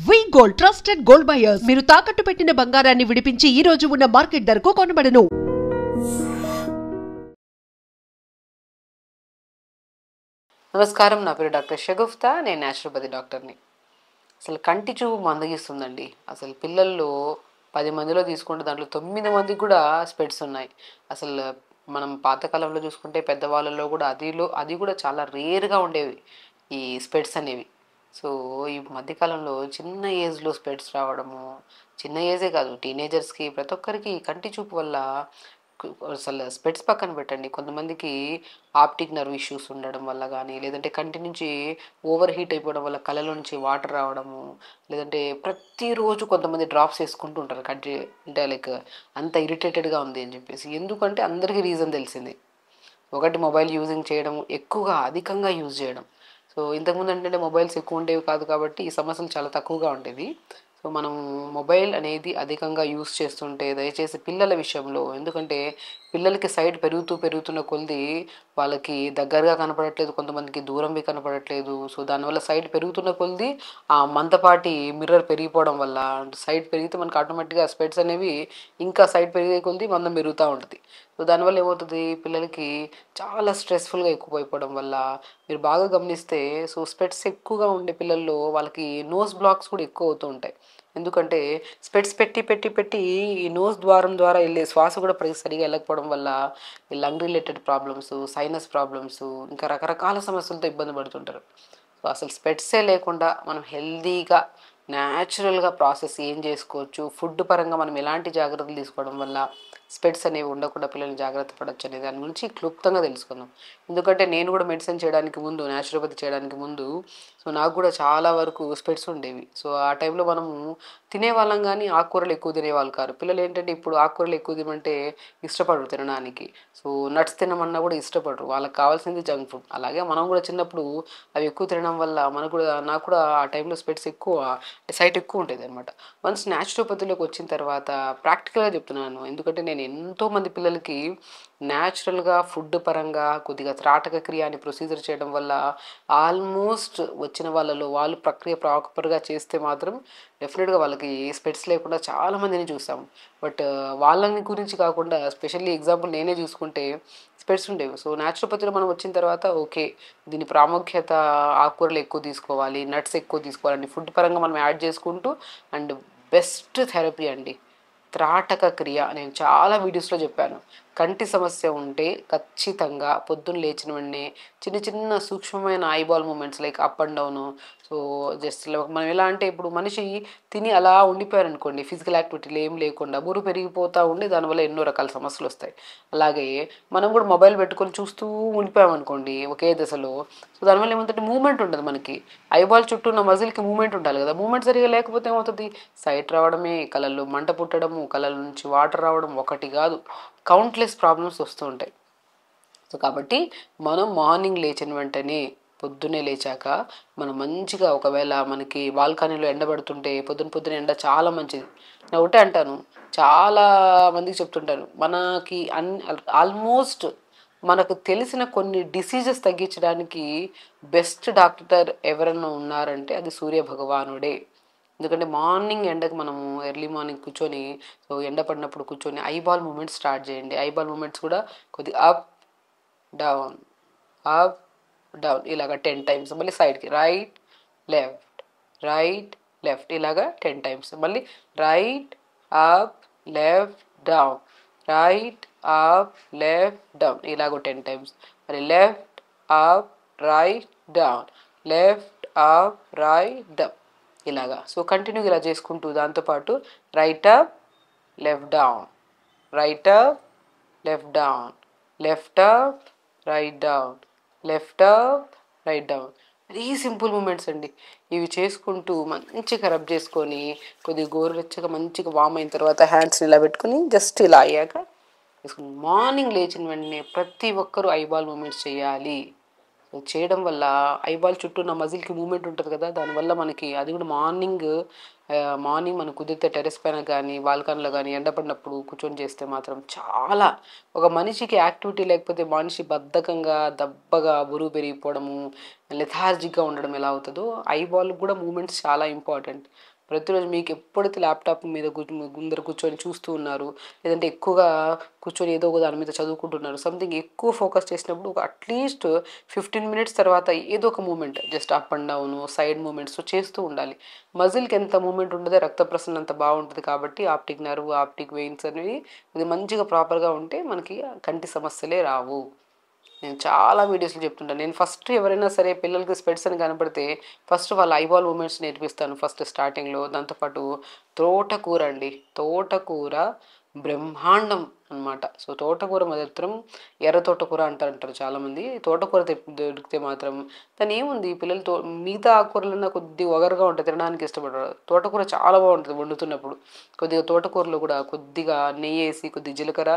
వి gold trusted gold buyers మీరు తాకట్టు పెట్టిన బంగారాన్ని విడిపించి ఈ రోజు ఉన్న మార్కెట్ ధరకు కొనబడను. నమస్కారం, నా పేరు డాక్టర్ షగుఫ్తా. నేను న్యాచురోపతి డాక్టర్ని. అసలు కంటి చూపు మందగిస్తుందండి. అసలు పిల్లల్లో 10 మందిలో తీసుకుంటే దాంట్లో 9 మందికి కూడా స్పెట్స్ ఉన్నాయి. అసలు మనం పాతకాలంలో చూసుకుంటే పెద్దవాళ్ళలో కూడా అది కూడా చాలా రేర్గా ఉండేవి ఈ స్పెట్స్ అనేవి. సో ఈ మధ్యకాలంలో చిన్న ఏజ్లో స్పెట్స్ రావడము, చిన్న ఏజే కాదు, టీనేజర్స్కి ప్రతి ఒక్కరికి కంటి చూపు వల్ల అసలు స్పెట్స్ పక్కన పెట్టండి, కొంతమందికి ఆప్టిక్ నర్వ్ ఇష్యూస్ ఉండడం వల్ల కానీ, లేదంటే కంటి నుంచి ఓవర్ హీట్ అయిపోవడం వల్ల కళ్ళలో నుంచి వాటర్ రావడము, లేదంటే ప్రతిరోజు కొంతమంది డ్రాప్స్ వేసుకుంటూ ఉంటారు కంటి, అంటే లైక్ అంత ఇరిటేటెడ్గా ఉంది అని చెప్పేసి. ఎందుకంటే అందరికీ రీజన్ తెలిసింది. ఒకటి, మొబైల్ యూజింగ్ చేయడం, ఎక్కువగా అధికంగా యూజ్ చేయడం. సో ఇంతకుముందు ఏంటంటే మొబైల్స్ ఎక్కువ ఉండేవి కాదు కాబట్టి ఈ సమస్యలు చాలా తక్కువగా ఉండేది. సో మనం మొబైల్ అనేది అధికంగా యూస్ చేస్తుంటే దయచేసి పిల్లల విషయంలో, ఎందుకంటే పిల్లలకి సైట్ పెరుగుతున్న కొద్దీ వాళ్ళకి దగ్గరగా కనపడట్లేదు, కొంతమందికి దూరంవి కనపడట్లేదు. సో దానివల్ల సైట్ పెరుగుతున్న కొద్దీ ఆ మందపాటి మిర్రర్ పెరిగిపోవడం వల్ల, సైట్ పెరిగితే మనకు ఆటోమేటిక్గా స్పెట్స్ అనేవి ఇంకా సైట్ పెరిగే కొద్దీ మందం పెరుగుతూ ఉంటుంది. సో దానివల్ల ఏమవుతుంది, పిల్లలకి చాలా స్ట్రెస్ఫుల్గా ఎక్కువైపోవడం వల్ల మీరు బాగా గమనిస్తే, సో స్పెట్స్ ఎక్కువగా ఉండే పిల్లల్లో వాళ్ళకి నోస్ బ్లాక్స్ కూడా ఎక్కువ అవుతూ ఉంటాయి. ఎందుకంటే స్పెట్స్ పెట్టి పెట్టి పెట్టి ఈ నోస్ ద్వారం ద్వారా వెళ్ళే శ్వాస కూడా సరిగా వెళ్ళకపోవడం వల్ల ఈ lung related problems, sinus problems, ఇంకా రకరకాల సమస్యలతో ఇబ్బంది పడుతుంటారు. సో అసలు స్పెట్సే లేకుండా మనం హెల్దీగా న్యాచురల్గా ప్రాసెస్ ఏం చేసుకోవచ్చు, ఫుడ్ పరంగా మనం ఎలాంటి జాగ్రత్తలు తీసుకోవడం వల్ల స్పెట్స్ అనేవి ఉండకుండా పిల్లల్ని జాగ్రత్త పడవచ్చు అనే దాని గురించి క్లుప్తంగా తెలుసుకుందాం. ఎందుకంటే నేను కూడా మెడిసిన్ చేయడానికి ముందు, న్యాచురోపతి చేయడానికి ముందు, సో నాకు కూడా చాలా వరకు స్పెట్స్ ఉండేవి. సో ఆ టైంలో మనము తినేవాళ్ళం కానీ ఆకుకూరలు ఎక్కువ తినేవాళ్ళు కాదు. పిల్లలు ఏంటంటే ఇప్పుడు ఆకుకూరలు ఎక్కువ తినమంటే ఇష్టపడరు తినడానికి. సో నట్స్ తినమన్నా కూడా ఇష్టపడరు, వాళ్ళకి కావాల్సింది జంక్ ఫుడ్. అలాగే మనం కూడా చిన్నప్పుడు అవి ఎక్కువ తినడం వల్ల నాకు కూడా ఆ టైంలో స్పెట్స్ ఎక్కువ, సైట్ ఎక్కువ ఉండేది అనమాట. వన్స్ న్యాచురోపతిలోకి వచ్చిన తర్వాత ప్రాక్టికల్గా చెప్తున్నాను, ఎందుకంటే నేను ఎంతోమంది పిల్లలకి న్యాచురల్గా ఫుడ్ పరంగా కొద్దిగా త్రాటక క్రియ అని ప్రొసీజర్ చేయడం వల్ల ఆల్మోస్ట్ వచ్చిన వాళ్ళలో వాళ్ళు ప్రక్రియ ప్రాపర్గా చేస్తే మాత్రం డెఫినెట్గా వాళ్ళకి స్పెట్స్ లేకుండా చాలామందిని చూసాం. బట్ వాళ్ళని గురించి కాకుండా స్పెషల్లీ ఎగ్జాంపుల్ నేనే చూసుకుంటే స్పెట్స్ ఉండేవి. సో న్యాచురోపతిలో మనం వచ్చిన తర్వాత ఓకే, దీని ప్రాముఖ్యత ఆకుకూరలు ఎక్కువ తీసుకోవాలి, నట్స్ ఎక్కువ తీసుకోవాలండి, ఫుడ్ పరంగా మనం యాడ్ చేసుకుంటూ. అండ్ బెస్ట్ థెరపీ అండి త్రాటక క్రియ. నేను చాలా వీడియోస్లో చెప్పాను, కంటి సమస్య ఉంటే ఖచ్చితంగా పొద్దున్న లేచిన వెంటనే చిన్న చిన్న సూక్ష్మమైన eyeball moments like up and down. So just మనం ఎలా అంటే, ఇప్పుడు మనిషి తిని అలా ఉండిపోయారనుకోండి, ఫిజికల్ యాక్టివిటీలు ఏం లేకుండా బరువు పెరిగిపోతూ ఉండి దానివల్ల ఎన్నో రకాల సమస్యలు వస్తాయి. అలాగే మనం కూడా మొబైల్ పెట్టుకొని చూస్తూ ఉండిపోయామనుకోండి ఒకే దశలో, సో దానివల్ల ఏమవుతుందంటే మూమెంట్ ఉంటుంది మనకి. ఐబాల్ చుట్టూ ఉన్న మజిల్కి మూమెంట్ ఉండాలి కదా, మూమెంట్ సరిగా లేకపోతే ఏమవుతుంది, సైట్ రావడమే, కళ్ళల్లో మంట పుట్టడము, కళ్ళ నుంచి వాటర్ రావడం, ఒకటి కాదు కౌంట్లెస్ ప్రాబ్లమ్స్ వస్తూ ఉంటాయి. సో కాబట్టి మనం మార్నింగ్ లేచిన వెంటనే, పొద్దున్నే లేచాక మనం మంచిగా, ఒకవేళ మనకి బాల్కనీలో ఎండబడుతుంటే పొద్దున ఎండ చాలా మంచిది. నేను ఒకటే అంటాను, చాలా మందికి చెప్తుంటాను, మనకి ఆల్మోస్ట్ మనకు తెలిసిన కొన్ని డిసీజెస్ తగ్గించడానికి బెస్ట్ డాక్టర్ ఎవరైనా ఉన్నారంటే అది సూర్య భగవానుడే. ఎందుకంటే మార్నింగ్ ఎండకు మనము ఎర్లీ మార్నింగ్ కూర్చొని, సో ఎండ పడినప్పుడు కూర్చొని ఐబాల్ మూమెంట్స్ స్టార్ట్ చేయండి. ఐబాల్ మూమెంట్స్ కూడా కొద్దిగా అప్ డౌన్, అప్ డౌన్ ఇలాగ 10 టైమ్స్. మళ్ళీ సైడ్కి రైట్ లెఫ్ట్, రైట్ లెఫ్ట్ ఇలాగా 10 టైమ్స్. మళ్ళీ right up left down, right up left down ఇలాగ 10 టైమ్స్. మరి left up right down, left up right down ఇలాగా. సో కంటిన్యూగా ఇలా చేసుకుంటూ, దాంతోపాటు right up left down, right up left down, left up right down, left up right down. Very simple moments అండి. ఇవి చేసుకుంటూ మంచిగా రబ్ చేసుకొని, కొద్దిగా గోరువెచ్చగా మంచిగా వామ్ అయిన తర్వాత హ్యాండ్స్ని ఇలా పెట్టుకొని జస్ట్ ఇలా అయ్యాక వేసుకుని మార్నింగ్ లేచిన వెంటనే ప్రతి ఒక్కరూ ఐబాల్ మూమెంట్స్ చేయాలి. చేయడం వల్ల ఐబాల్ చుట్టూ ఉన్న మజిల్కి మూమెంట్ ఉంటుంది కదా, దానివల్ల మనకి అది కూడా మార్నింగ్ మనం కుదిరితే టెరెస్ పైన కానీ బాల్కనీలో కానీ ఎండపడినప్పుడు కూర్చొని చేస్తే మాత్రం చాలా, ఒక మనిషికి యాక్టివిటీ లేకపోతే మనిషి బద్ధకంగా దబ్బగా బరువు పెరిగిపోవడము లెథార్జిక్గా ఉండడం ఎలా అవుతుందో, ఐబాల్ కూడా మూమెంట్స్ చాలా ఇంపార్టెంట్. ప్రతిరోజు మీకు ఎప్పుడైతే ల్యాప్టాప్ మీద ముందర కూర్చొని చూస్తూ ఉన్నారు, లేదంటే ఎక్కువగా కూర్చొని ఏదో ఒక దాని మీద చదువుకుంటున్నారు, సంథింగ్ ఎక్కువ ఫోకస్ చేసినప్పుడు ఒక అట్లీస్ట్ 15 minutes తర్వాత ఏదో ఒక moment just up and down side moments చేస్తూ ఉండాలి. మజిల్కి ఎంత మూమెంట్ ఉంటుందో రక్త ప్రసరణ అంత బాగుంటుంది. కాబట్టి ఆప్టిక్ నర్వ్ ఆప్టిక్ వెయిన్స్ అనేవి ఇది మంచిగా ప్రాపర్గా ఉంటే మనకి కంటి సమస్యలే రావు. నేను చాలా వీడియోస్లో చెప్తుంటాను. నేను ఫస్ట్ ఎవరైనా సరే పిల్లలకి స్పెట్స్ అని కనపడితే ఫస్ట్ వాళ్ళ ఐబాల్ మూమెంట్స్ నేర్పిస్తాను ఫస్ట్ స్టార్టింగ్లో. దాంతోపాటు తోటకూర అండి, తోటకూర బ్రహ్మాండం అనమాట. సో తోటకూర మాత్రం ఎర్ర తోటకూర అంటారు చాలామంది. తోటకూర దొరికితే మాత్రం దాని ఏముంది, పిల్లలు మిగతా ఆకుకూరలన్నా కొద్దిగా ఒగరుగా ఉంటాయి, తినడానికి ఇష్టపడరు. తోటకూర చాలా బాగుంటుంది వండుతున్నప్పుడు. కొద్దిగా తోటకూరలో కూడా కొద్దిగా నెయ్యి వేసి, కొద్దిగా జీలకర్ర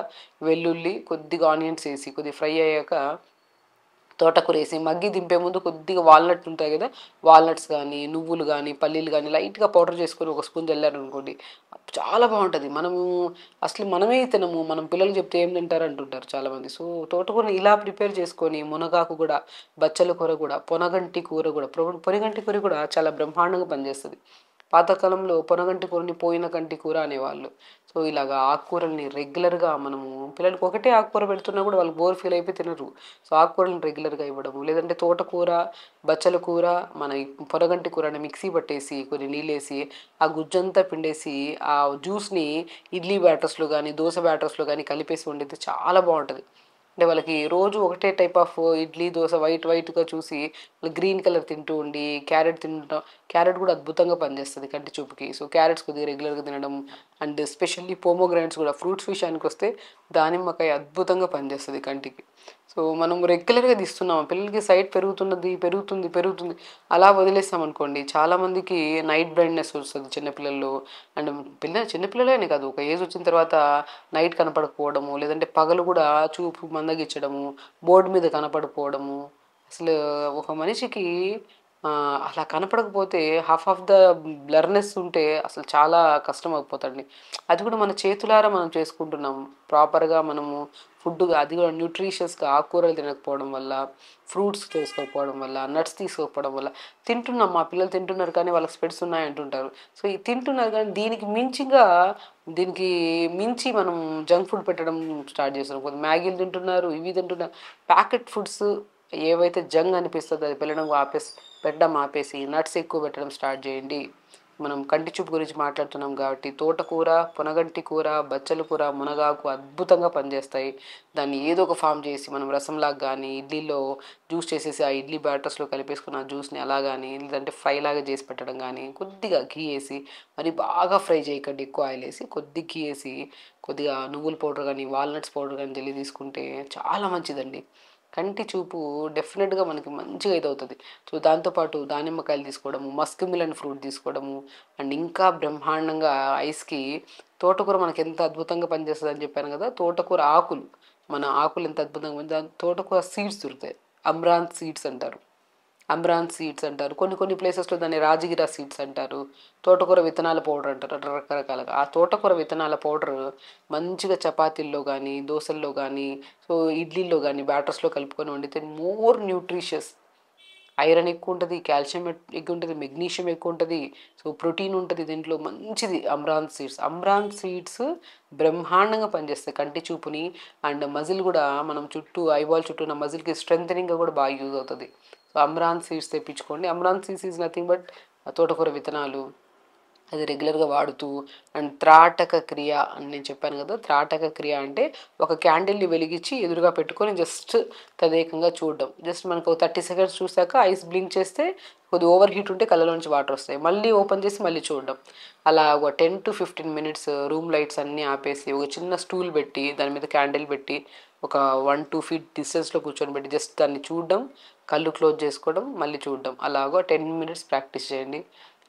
వెల్లుల్లి కొద్దిగా ఆనియన్స్ వేసి కొద్దిగా ఫ్రై అయ్యాక తోటకూర వేసి మగ్గి దింపే ముందు కొద్దిగా వాల్నట్ ఉంటాయి కదా, వాల్నట్స్ కానీ నువ్వులు కానీ పల్లీలు కానీ లైట్గా పౌడర్ చేసుకొని ఒక స్పూన్ చల్లారు అనుకోండి, చాలా బాగుంటుంది. అసలు మనమే తినము, మనం పిల్లలు చెప్తే ఏం తింటారు అంటుంటారు చాలామంది. సో తోటకూరని ఇలా ప్రిపేర్ చేసుకొని, మునగాకు కూడా, బచ్చల కూర కూడా, పొనగంటి కూర కూడా, పొనగంటి కూర కూడా చాలా బ్రహ్మాండంగా పనిచేస్తుంది. పాతకాలంలో పొనగంటి కూరని పోయిన కంటి కూర అనేవాళ్ళు. సో ఇలాగా ఆకుకూరల్ని రెగ్యులర్గా మనము పిల్లలకి ఒకటే ఆకుకూర పెడుతున్నా కూడా వాళ్ళు బోర్ ఫీల్ అయిపోయి తినరు. సో ఆకుకూరలను రెగ్యులర్గా ఇవ్వడము, లేదంటే తోటకూర బచ్చల కూర మన పొనగంటి కూరని మిక్సీ పట్టేసి కొన్ని నీళ్ళేసి ఆ గుజ్జంతా పిండేసి ఆ జ్యూస్ని ఇడ్లీ బ్యాటర్స్లో కానీ దోశ బ్యాటర్స్లో కానీ కలిపేసి వండితే చాలా బాగుంటుంది. అంటే వాళ్ళకి రోజు ఒకటే టైప్ ఆఫ్ ఇడ్లీ దోశ వైట్గా చూసి వాళ్ళు గ్రీన్ కలర్ తింటూ ఉండి క్యారెట్ తింటాం. క్యారెట్ కూడా అద్భుతంగా పనిచేస్తుంది కంటి చూపుకి. సో క్యారెట్స్ కొద్దిగా రెగ్యులర్గా తినడం, అండ్ ఎస్పెషల్లీ పోమోగ్రానైట్స్ కూడా, ఫ్రూట్స్ విషయానికి వస్తే దానిమ్మకాయ అద్భుతంగా పనిచేస్తుంది కంటికి. సో మనం రెగ్యులర్గా తీస్తున్నాం, పిల్లలకి సైట్ పెరుగుతుంది అలా వదిలేస్తాం అనుకోండి, చాలామందికి నైట్ బ్లైండ్నెస్ వస్తుంది చిన్నపిల్లల్లో. అండ్ చిన్నపిల్లలనే కాదు, ఒక ఏజ్ వచ్చిన తర్వాత నైట్ కనపడకపోవడము, లేదంటే పగలు కూడా చూపు మందగించడము, బోర్డు మీద కనపడకపోవడము. అసలు ఒక మనిషికి అలా కనపడకపోతే హాఫ్ ఆఫ్ ద బ్లర్నెస్ ఉంటే అసలు చాలా కష్టం అయిపోతుంది. అది కూడా మన చేతులారా మనం చేసుకుంటున్నాం ప్రాపర్గా మనము ఫుడ్, అది కూడా న్యూట్రిషియస్గా ఆకుకూరలు తినకపోవడం వల్ల, ఫ్రూట్స్ తీసుకోకపోవడం వల్ల, నట్స్ తీసుకోకపోవడం వల్ల. తింటున్నాం, మా పిల్లలు తింటున్నారు కానీ వాళ్ళకి స్పెట్స్ ఉన్నాయి అంటుంటారు. సో ఈ తింటున్నారు కానీ దీనికి మించి మనం జంక్ ఫుడ్ పెట్టడం స్టార్ట్ చేస్తున్నాం. కొంత మ్యాగీలు తింటున్నారు, ఇవి తింటున్నారు. ప్యాకెట్ ఫుడ్స్ ఏవైతే జంక్ అనిపిస్తుందో అది పెట్టడం ఆపేసి నట్స్ ఎక్కువ పెట్టడం స్టార్ట్ చేయండి. మనం కంటి చూపు గురించి మాట్లాడుతున్నాం కాబట్టి తోటకూర, పొనగంటి కూర, బచ్చల కూర, మునగాకు అద్భుతంగా పనిచేస్తాయి. దాన్ని ఏదో ఒక ఫామ్ చేసి మనం రసంలాగా కానీ ఇడ్లీలో జ్యూస్ చేసేసి ఆ ఇడ్లీ బ్యాటర్స్లో కలిపేసుకున్న జ్యూస్ని అలా కానీ, లేదంటే ఫ్రై లాగా చేసి పెట్టడం కానీ, కొద్దిగా ఘీ వేసి, మరి బాగా ఫ్రై చేయకండి, ఎక్కువ ఆయిల్ వేసి కొద్దిగా ఘీ వేసి కొద్దిగా నువ్వుల పౌడర్ కానీ వాల్నట్స్ పౌడర్ కానీ జల్లి తీసుకుంటే చాలా మంచిదండి. కంటి చూపు డెఫినెట్గా మనకి మంచిగా ఇదవుతుంది. సో దాంతోపాటు దానిమ్మకాయలు తీసుకోవడము, మస్క్ మిలన్ ఫ్రూట్ తీసుకోవడము, అండ్ ఇంకా బ్రహ్మాండంగా ఐస్కి తోటకూర మనకి ఎంత అద్భుతంగా పనిచేస్తుంది అని చెప్పాను కదా. తోటకూర ఆకులు, మన ఆకులు ఎంత అద్భుతంగా దాని తోటకూర సీడ్స్ దొరుకుతాయి, అమ్రాన్ సీడ్స్ అంటారు. కొన్ని ప్లేసెస్లో దాన్ని రాజగిరా సీడ్స్ అంటారు. తోటకూర విత్తనాల పౌడర్ అంటారు, రకరకాలుగా. ఆ తోటకూర విత్తనాల పౌడర్ మంచిగా చపాతీల్లో కానీ దోశల్లో కానీ సో ఇడ్లీల్లో కానీ బ్యాటర్స్లో కలుపుకొని వండితే మోర్ న్యూట్రిషియస్. ఐరన్ ఎక్కువ ఉంటుంది, కాల్షియం ఎక్కువ ఉంటుంది, మెగ్నీషియం ఎక్కువ ఉంటుంది, సో ప్రోటీన్ ఉంటుంది దీంట్లో, మంచిది అమ్రాన్ సీడ్స్ బ్రహ్మాండంగా పనిచేస్తాయి కంటి చూపుని. అండ్ మజిల్ కూడా మనం ఐబాల్ చుట్టూ ఉన్న మజిల్కి స్ట్రెంథనింగ్గా కూడా బాగా యూజ్ అవుతుంది. సో అమ్రాన్ సీడ్స్ తెప్పించుకోండి. Amaranth seeds is nothing but తోటకూర విత్తనాలు, అది రెగ్యులర్గా వాడుతూ. అండ్ త్రాటక క్రియ అని నేను చెప్పాను కదా, త్రాటక క్రియ అంటే ఒక క్యాండిల్ని వెలిగించి ఎదురుగా పెట్టుకొని జస్ట్ తదేకంగా చూడడం. జస్ట్ మనకు 30 seconds చూసాక ఐస్ బ్లింక్ చేస్తే కొద్దిగా ఓవర్ హీట్ ఉంటే కళ్ళలో నుంచి వాటర్ వస్తాయి, మళ్ళీ ఓపెన్ చేసి మళ్ళీ చూడడం. అలా ఒక 10 to 15 minutes రూమ్ లైట్స్ అన్నీ ఆపేసి ఒక చిన్న స్టూల్ పెట్టి దాని మీద క్యాండిల్ పెట్టి ఒక 1-2 feet డిస్టెన్స్లో కూర్చొని పెట్టి జస్ట్ దాన్ని చూడడం, కళ్ళు క్లోజ్ చేసుకోవడం, మళ్ళీ చూడడం. అలాగో 10 minutes ప్రాక్టీస్ చేయండి.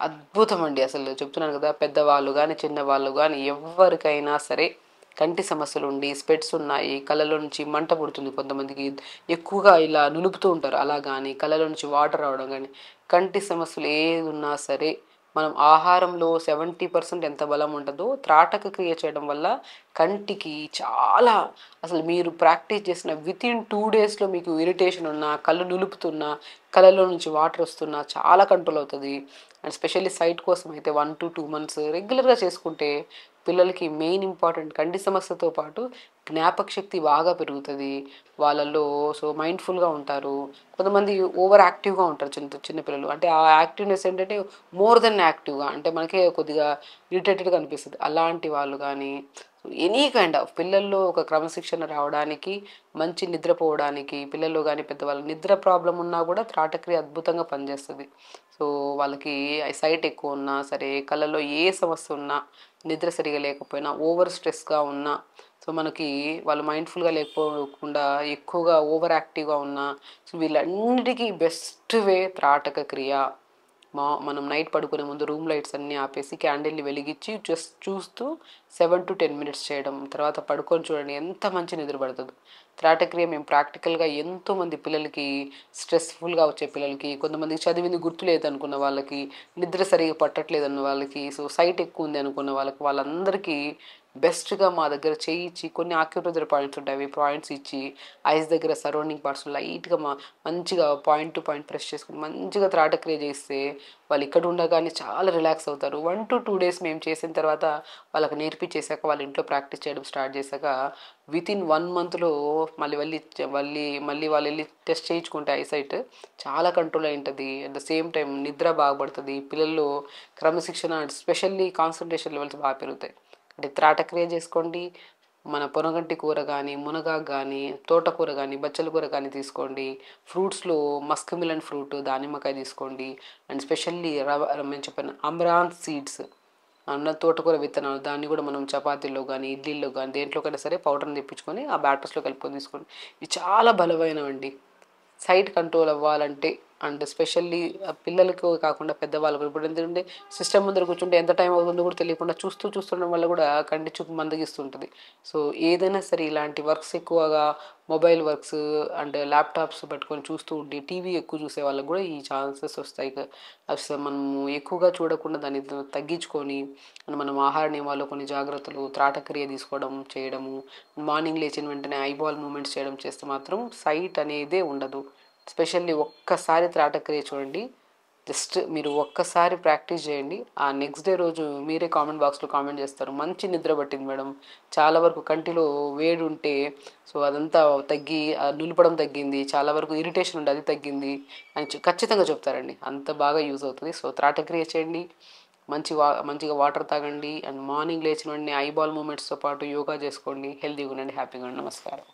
అద్భుతం అండి. అసలు చెప్తున్నాను కదా, పెద్దవాళ్ళు కానీ చిన్నవాళ్ళు కానీ ఎవరికైనా సరే కంటి సమస్యలు ఉండి స్పెట్స్ ఉన్నాయి, కళ్ళలో నుంచి మంట పుడుతుంది, కొంతమందికి ఎక్కువగా ఇలా నులుపుతూ ఉంటారు అలా కానీ, కళ్ళలో నుంచి వాటర్ రావడం కానీ, కంటి సమస్యలు ఏది ఉన్నా సరే మనం ఆహారంలో 70% ఎంత బలం ఉంటుందో త్రాటక క్రియ చేయడం వల్ల కంటికి చాలా, అసలు మీరు ప్రాక్టీస్ చేసిన వితిన్ 2 డేస్లో మీకు ఇరిటేషన్ ఉన్నా, కళ్ళు నులుపుతున్నా, కళ్ళలో నుంచి వాటర్ వస్తున్నా చాలా కంట్రోల్ అవుతుంది. అండ్ స్పెషల్లీ సైట్ కోసం అయితే 1 to 2 months రెగ్యులర్గా చేసుకుంటే పిల్లలకి మెయిన్ ఇంపార్టెంట్ కంటి సమస్యతో పాటు జ్ఞాపక శక్తి బాగా పెరుగుతుంది వాళ్ళల్లో. సో మైండ్ఫుల్గా ఉంటారు. కొంతమంది ఓవర్ యాక్టివ్గా ఉంటారు చిన్నపిల్లలు. అంటే ఆ యాక్టివ్నెస్ ఏంటంటే మోర్ దెన్ యాక్టివ్గా, అంటే మనకే కొద్దిగా ఇరిటేటెడ్గా అనిపిస్తుంది. అలాంటి వాళ్ళు కానీ ఎనీ కైండ్ ఆఫ్ పిల్లల్లో ఒక క్రమశిక్షణ రావడానికి, మంచి నిద్రపోవడానికి, పిల్లల్లో కానీ పెద్దవాళ్ళ నిద్ర ప్రాబ్లం ఉన్నా కూడా త్రాటక్రియ అద్భుతంగా పనిచేస్తుంది. సో వాళ్ళకి సైట్ ఎక్కువ ఉన్నా సరే, కళ్ళల్లో ఏ సమస్య ఉన్నా, నిద్ర సరిగా లేకపోయినా, ఓవర్ స్ట్రెస్గా ఉన్నా, సో మనకి వాళ్ళు మైండ్ఫుల్గా లేకపోకుండా ఎక్కువగా ఓవర్ యాక్టివ్గా ఉన్నా, సో వీళ్ళన్నిటికీ బెస్ట్ వే త్రాటక క్రియ. మనం నైట్ పడుకునే ముందు రూమ్ లైట్స్ అన్నీ ఆపేసి క్యాండిల్ని వెలిగించి జస్ట్ చూస్తూ 7 to 10 minutes చేయడం, తర్వాత పడుకొని చూడండి ఎంత మంచి నిద్ర పడుతుందో. త్రాటక్రియ మేము ప్రాక్టికల్గా ఎంతోమంది పిల్లలకి, స్ట్రెస్ఫుల్గా వచ్చే పిల్లలకి, కొంతమందికి చదివింది గుర్తులేదు అనుకున్న వాళ్ళకి, నిద్ర సరిగా పట్టట్లేదు అన్న వాళ్ళకి, సో సైట్ ఎక్కువ ఉంది అనుకున్న వాళ్ళకి, వాళ్ళందరికీ బెస్ట్గా మా దగ్గర చేయించి కొన్ని ఆక్యుప్రెషర్ పాయింట్స్ ఉంటాయి, అవి పాయింట్స్ ఇచ్చి ఐస్ దగ్గర సరౌండింగ్ పార్ట్స్ లైట్గా మంచిగా పాయింట్ టు పాయింట్ ప్రెస్ చేసుకుని మంచిగా త్రాటక్రియ చేస్తే వాళ్ళు ఇక్కడ ఉండగానే చాలా రిలాక్స్ అవుతారు. 1 to 2 days మేము చేసిన తర్వాత వాళ్ళకి నేర్పించేశాక, వాళ్ళ ఇంట్లో ప్రాక్టీస్ చేయడం స్టార్ట్ చేశాక వితిన్ 1 monthలో మళ్ళీ వెళ్ళి మళ్ళీ వాళ్ళు వెళ్ళి టెస్ట్ చేయించుకుంటే ఐసైట్ చాలా కంట్రోల్ అయి ఉంటుంది. అట్ ద సేమ్ టైం నిద్ర బాగుపడుతుంది, పిల్లల్లో క్రమశిక్షణ అండ్ స్పెషల్లీ కాన్సన్ట్రేషన్ లెవెల్స్ బాగా పెరుగుతాయి. అంటే త్రాటక్రియ చేసుకోండి. మన పొనగంటి కూర కానీ, మునగాకు కానీ, తోటకూర కానీ, బచ్చల కూర కానీ తీసుకోండి. ఫ్రూట్స్లో మస్క్ మిలన్ ఫ్రూట్, దానిమ్మకాయ తీసుకోండి. అండ్ స్పెషల్లీ మేము చెప్పిన అమరాంత్ సీడ్స్ అన్న తోటకూర విత్తనాలు, దాన్ని కూడా మనం చపాతీల్లో కానీ, ఇడ్లీల్లో కానీ, దేంట్లోకైనా సరే పౌడర్ని తెప్పించుకొని ఆ బ్యాటర్స్లో కలుపుకొని తీసుకోండి. ఇవి చాలా బలమైనవండి సైట్ కంట్రోల్ అవ్వాలంటే. అండ్ స్పెషల్లీ పిల్లలకు కాకుండా పెద్దవాళ్ళకు ఇప్పుడు ఎందుకంటే సిస్టమ్ ముందర కూర్చుంటే ఎంత టైం అవుతుందో కూడా తెలియకుండా చూస్తుండడం వల్ల కూడా కంటి చూపు మందగిస్తుంటుంది. సో ఏదైనా సరే ఇలాంటి వర్క్స్ ఎక్కువగా మొబైల్ వర్క్స్ అండ్ ల్యాప్టాప్స్ పెట్టుకొని చూస్తూ ఉండి టీవీ ఎక్కువ చూసే వాళ్ళకు కూడా ఈ ఛాన్సెస్ వస్తాయి. అసలు మనము ఎక్కువగా చూడకుండా దాన్ని తగ్గించుకొని మనం ఆహార నియమాల్లో కొన్ని జాగ్రత్తలు, త్రాటక్రియ తీసుకోవడం చేయడము, మార్నింగ్ లేచిన వెంటనే ఐబాల్ మూమెంట్స్ చేయడం చేస్తే మాత్రం సైట్ అనేదే ఉండదు. స్పెషల్లీ ఒక్కసారి త్రాటక్రియ చూడండి, జస్ట్ మీరు ఒక్కసారి ప్రాక్టీస్ చేయండి. ఆ నెక్స్ట్ డే రోజు మీరే కామెంట్ బాక్స్లో కామెంట్ చేస్తారు, మంచి నిద్ర పట్టింది మేడం, చాలా వరకు కంటిలో వేడి ఉంటే సో అదంతా తగ్గి, నులపడం తగ్గింది, చాలా వరకు ఇరిటేషన్ ఉంటే అది తగ్గింది అని ఖచ్చితంగా చెప్తారండి. అంత బాగా యూజ్ అవుతుంది. సో త్రాటక్రియ చేయండి, మంచిగా వాటర్ తాగండి, అండ్ మార్నింగ్ లేచిన వెంటనే ఐబాల్ మూమెంట్స్తో పాటు యోగా చేసుకోండి. హెల్తీగా ఉండండి, హ్యాపీగా ఉండండి. నమస్కారం.